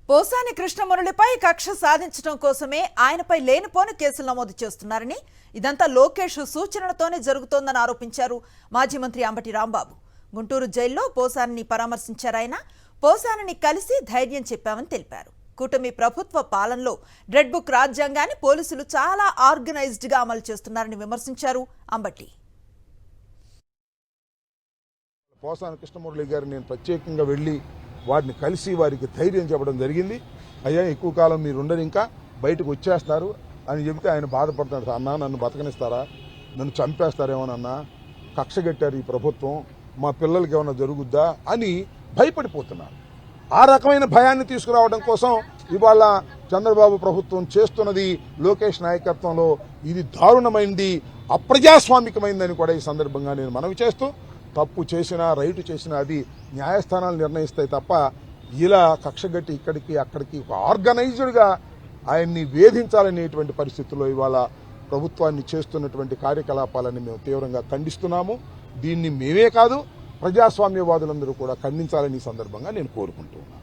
పోసాని కృష్ణమురళిపై కక్ష సాధించడం కోసమే ఆయనపై లేనిపోని కేసులు నమోదు చేస్తున్నారని, ఇదంతా లోకేష్ సూచనలతోనే జరుగుతోందని ఆరోపించారు మాజీ మంత్రి అంబటి రాంబాబు. గుంటూరు జైల్లో పోసానిని పరామర్శించారాయన. పోసానిని కలిసి ధైర్యం చెప్పామని తెలిపారు. కూటమి ప్రభుత్వ పాలనలో రెడ్ బుక్ రాజ్యాంగాన్ని పోలీసులు చాలా ఆర్గనైజ్డ్ గా అమలు చేస్తున్నారని విమర్శించారు అంబటి. పోసాని కృష్ణమురళి గారు నేను ప్రత్యేకంగా వెళ్లి వారిని కలిసి వారికి ధైర్యం చెప్పడం జరిగింది. అయ్యా, ఎక్కువ కాలం మీరు ఉండరు, ఇంకా బయటకు వచ్చేస్తారు అని చెబితే ఆయన బాధపడుతున్నారు. అన్నా, నన్ను బతకనిస్తారా, నన్ను చంపేస్తారేమోనన్నా, కక్ష కట్టారు ఈ ప్రభుత్వం, మా పిల్లలకి ఏమైనా జరుగుద్దా అని భయపడిపోతున్నారు. ఆ రకమైన భయాన్ని తీసుకురావడం కోసం ఇవాళ చంద్రబాబు ప్రభుత్వం చేస్తున్నది లోకేష్ నాయకత్వంలో ఇది దారుణమైంది, అప్రజాస్వామికమైందని కూడా ఈ సందర్భంగా నేను మనవి చేస్తూ, తప్పు చేసినా రైటు చేసినా అది న్యాయస్థానాలు నిర్ణయిస్తాయి తప్ప ఇలా కక్షగట్టి ఇక్కడికి అక్కడికి ఒక ఆర్గనైజ్డ్గా ఆయన్ని వేధించాలనేటువంటి పరిస్థితుల్లో ఇవాళ ప్రభుత్వాన్ని చేస్తున్నటువంటి కార్యకలాపాలని మేము తీవ్రంగా ఖండిస్తున్నాము. దీన్ని మేమే కాదు, ప్రజాస్వామ్యవాదులందరూ కూడా ఖండించాలని ఈ సందర్భంగా నేను కోరుకుంటున్నాను.